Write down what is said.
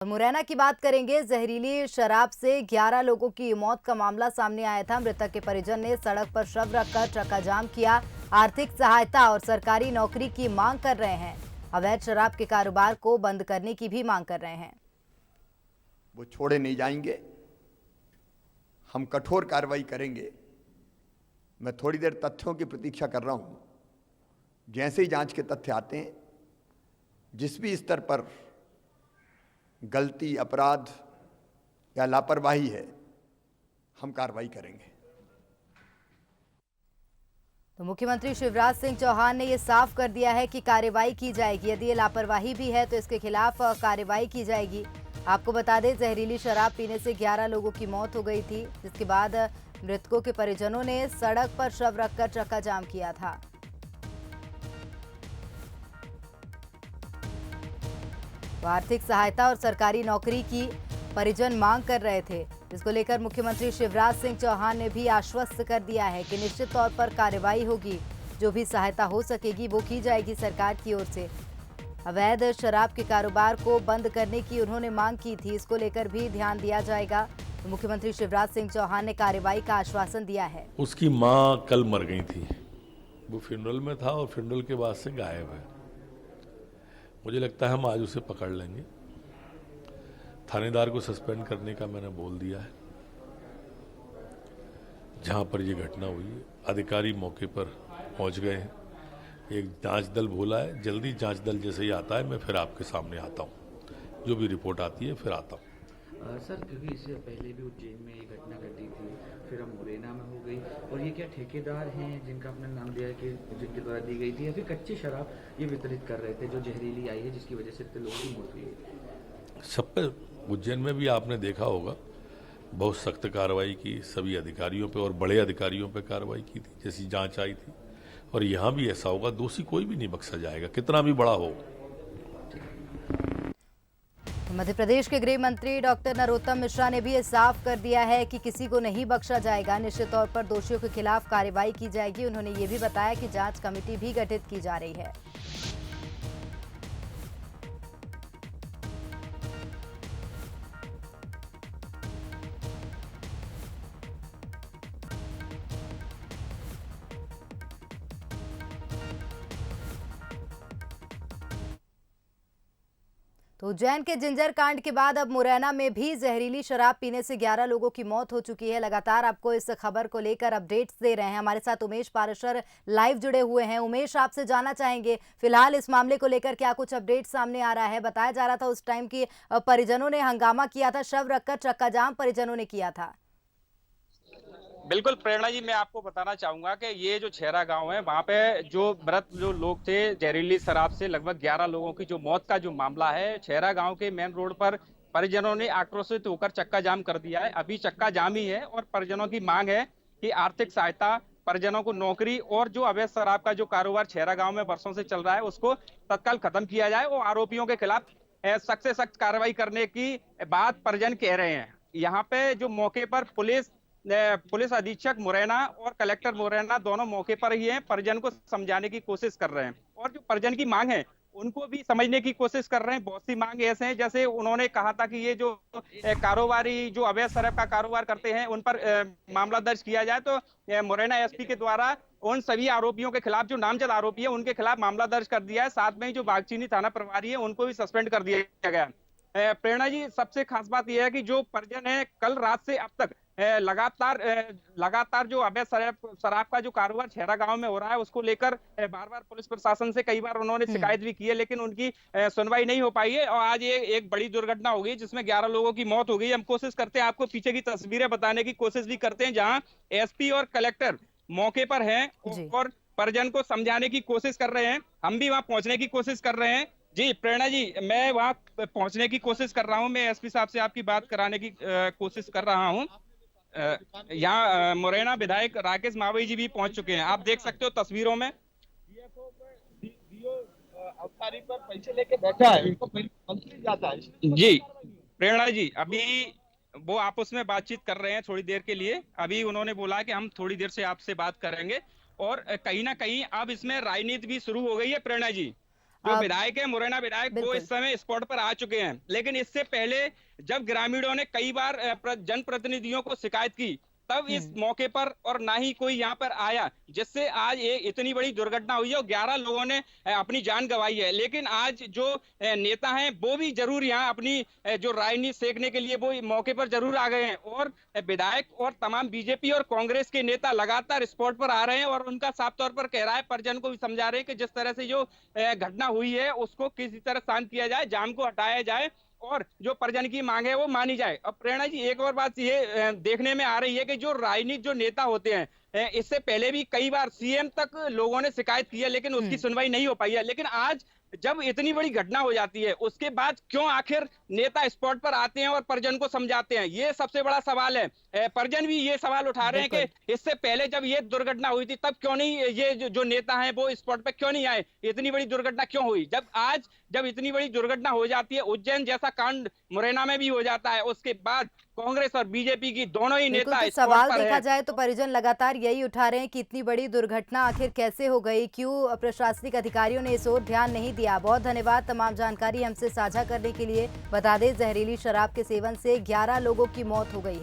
मुरैना की बात करेंगे। जहरीली शराब से 11 लोगों की मौत का मामला सामने आया था। मृतक के परिजन ने सड़क पर शव रखकर चक्का जाम किया। आर्थिक सहायता और सरकारी नौकरी की मांग कर रहे हैं। अवैध शराब के कारोबार को बंद करने की भी मांग कर रहे हैं। वो छोड़े नहीं जाएंगे, हम कठोर कार्रवाई करेंगे। मैं थोड़ी देर तथ्यों की प्रतीक्षा कर रहा हूं। जैसे ही जांच के तथ्य आते हैं, जिस भी स्तर पर गलती, अपराध या लापरवाही है, हम कार्रवाई करेंगे। तो मुख्यमंत्री शिवराज सिंह चौहान ने ये साफ कर दिया है कि कार्रवाई की जाएगी। यदि ये लापरवाही भी है तो इसके खिलाफ कार्रवाई की जाएगी। आपको बता दें, जहरीली शराब पीने से 11 लोगों की मौत हो गई थी, जिसके बाद मृतकों के परिजनों ने सड़क पर शव रखकर चक्का जाम किया था। आर्थिक सहायता और सरकारी नौकरी की परिजन मांग कर रहे थे, जिसको लेकर मुख्यमंत्री शिवराज सिंह चौहान ने भी आश्वस्त कर दिया है कि निश्चित तौर पर कार्रवाई होगी। जो भी सहायता हो सकेगी वो की जाएगी सरकार की ओर से। अवैध शराब के कारोबार को बंद करने की उन्होंने मांग की थी, इसको लेकर भी ध्यान दिया जाएगा। तो मुख्यमंत्री शिवराज सिंह चौहान ने कार्रवाई का आश्वासन दिया है। उसकी माँ कल मर गई थी, वो फ्यूनरल में था और फ्यूनरल के बाद से गायब है। मुझे लगता है हम आज उसे पकड़ लेंगे। थानेदार को सस्पेंड करने का मैंने बोल दिया है। जहां पर ये घटना हुई है, अधिकारी मौके पर पहुंच गए हैं। एक जांच दल बोला है, जल्दी जांच दल जैसे ही आता है मैं फिर आपके सामने आता हूं। जो भी रिपोर्ट आती है फिर आता हूं। सर, क्योंकि इससे पहले भी उज्जैन में ये घटना घटी थी, फिर अब मुरैना में हो गई, और ये क्या ठेकेदार हैं जिनका आपने नाम दिया है कि जिनके द्वारा दी गई थी, या फिर कच्ची शराब ये वितरित कर रहे थे जो जहरीली आई है, जिसकी वजह से इतने लोगों की मौत हुई? सब पे उज्जैन में भी आपने देखा होगा बहुत सख्त कार्रवाई की, सभी अधिकारियों पे और बड़े अधिकारियों पे कार्रवाई की थी जैसी जांच आई थी। और यहाँ भी ऐसा होगा, दोषी कोई भी नहीं बख्शा जाएगा, कितना भी बड़ा हो। मध्य प्रदेश के गृह मंत्री डॉक्टर नरोत्तम मिश्रा ने भी ये साफ कर दिया है कि किसी को नहीं बख्शा जाएगा। निश्चित तौर पर दोषियों के खिलाफ कार्रवाई की जाएगी। उन्होंने ये भी बताया कि जांच कमेटी भी गठित की जा रही है। तो उज्जैन के जिंजर कांड के बाद अब मुरैना में भी जहरीली शराब पीने से 11 लोगों की मौत हो चुकी है। लगातार आपको इस खबर को लेकर अपडेट्स दे रहे हैं। हमारे साथ उमेश पारेशर लाइव जुड़े हुए हैं। उमेश, आपसे जानना चाहेंगे फिलहाल इस मामले को लेकर क्या कुछ अपडेट सामने आ रहा है? बताया जा रहा था उस टाइम की परिजनों ने हंगामा किया था, शव रखकर चक्का जाम परिजनों ने किया था। बिल्कुल प्रेरणा जी, मैं आपको बताना चाहूंगा कि ये जो छेरा गांव है, वहां पे जो मृत जो लोग थे जहरीली शराब से लगभग 11 लोगों की जो मौत का जो मामला है, छेरा गांव के मेन रोड पर परिजनों ने आक्रोशित होकर चक्का जाम कर दिया है। अभी चक्का जाम ही है और परिजनों की मांग है कि आर्थिक सहायता, परिजनों को नौकरी और जो अवैध शराब का जो कारोबार छेरा गांव में वर्षों से चल रहा है उसको तत्काल खत्म किया जाए और आरोपियों के खिलाफ सख्त से सख्त कार्रवाई करने की बात परिजन कह रहे हैं। यहाँ पे जो मौके पर पुलिस अधीक्षक मुरैना और कलेक्टर मुरैना दोनों मौके पर ही हैं, परिजन को समझाने की कोशिश कर रहे हैं और जो परिजन की मांग है उनको भी समझने की कोशिश कर रहे हैं। बहुत सी मांग ऐसे हैं, जैसे उन्होंने कहा था कि ये जो कारोबारी जो अवैध शराब का कारोबार करते हैं उन पर मामला दर्ज किया जाए। तो मुरैना एसपी के द्वारा उन सभी आरोपियों के खिलाफ, जो नामजद आरोपी है उनके खिलाफ मामला दर्ज कर दिया है। साथ में ही जो बागचीनी थाना प्रभारी है उनको भी सस्पेंड कर दिया गया। प्रेरणा जी, सबसे खास बात यह है कि जो परिजन है कल रात से अब तक लगातार जो अवैध शराब का जो कारोबार छेरा गांव में हो रहा है उसको लेकर बार बार पुलिस प्रशासन से कई बार उन्होंने शिकायत भी की है, लेकिन उनकी सुनवाई नहीं हो पाई है। और आज ये एक बड़ी दुर्घटना हो गई जिसमें 11 लोगों की मौत हो गई। हम कोशिश करते हैं आपको पीछे की तस्वीरें बताने की कोशिश भी करते हैं, जहां एसपी और कलेक्टर मौके पर हैं और परिजन को समझाने की कोशिश कर रहे हैं। हम भी वहां पहुंचने की कोशिश कर रहे हैं। जी प्रेरणा जी, मैं वहां पहुंचने की कोशिश कर रहा हूं। मैं एसपी साहब से आपकी बात कराने की कोशिश कर रहा हूं। यहाँ मुरैना विधायक राकेश मावई जी भी पहुंच चुके हैं, आप देख सकते हो तस्वीरों में। अवतारी पर पैसे लेके बैठा है, इनको मंत्री जाता है। जी प्रेरणा जी, अभी वो आपस में बातचीत कर रहे हैं थोड़ी देर के लिए। अभी उन्होंने बोला कि हम थोड़ी देर से आपसे बात करेंगे और कहीं ना कहीं अब इसमें राजनीति भी शुरू हो गई है। प्रेरणा जी, जो अब विधायक है, मुरैना विधायक, वो बिल्कुल। इस समय स्पॉट पर आ चुके हैं। लेकिन इससे पहले जब ग्रामीणों ने कई बार जनप्रतिनिधियों को शिकायत की, तब इस मौके पर और ना ही कोई यहाँ पर आया, जिससे आज ये इतनी बड़ी दुर्घटना हुई है और 11 लोगों ने अपनी जान गंवाई है। लेकिन आज जो नेता हैं वो भी जरूर यहाँ अपनी जो राजनीति सेकने के लिए वो मौके पर जरूर आ गए हैं, और विधायक और तमाम बीजेपी और कांग्रेस के नेता लगातार स्पॉट पर आ रहे हैं और उनका साफ तौर पर कह रहा है, परिजन को भी समझा रहे हैं कि जिस तरह से जो घटना हुई है उसको किसी तरह शांत किया जाए, जाम को हटाया जाए और जो परिजन की मांग है वो मानी जाए। अब प्रेरणा जी, एक और बात ये देखने में आ रही है कि जो राजनीतिक जो नेता होते हैं, इससे पहले भी कई बार सीएम तक लोगों ने शिकायत की है लेकिन उसकी सुनवाई नहीं हो पाई है। लेकिन आज जब इतनी बड़ी घटना हो जाती है उसके बाद क्यों आखिर नेता स्पॉट पर आते हैं और परिजन को समझाते हैं, ये सबसे बड़ा सवाल है। परिजन भी ये सवाल उठा रहे हैं कि इससे पहले जब ये दुर्घटना हुई थी तब क्यों नहीं ये जो नेता हैं वो स्पॉट पर क्यों नहीं आए, इतनी बड़ी दुर्घटना क्यों हुई। जब इतनी बड़ी दुर्घटना हो जाती है, उज्जैन जैसा कांड मुरैना में भी हो जाता है, उसके बाद कांग्रेस और बीजेपी की दोनों ही बिल्कुल, नेता तो स्पॉट सवाल पर देखा है। जाए तो परिजन लगातार यही उठा रहे हैं कि इतनी बड़ी दुर्घटना आखिर कैसे हो गई, क्यों प्रशासनिक अधिकारियों ने इस ओर ध्यान नहीं दिया। बहुत धन्यवाद तमाम जानकारी हमसे साझा करने के लिए। बता दें, जहरीली शराब के सेवन से 11 लोगों की मौत हो गई है।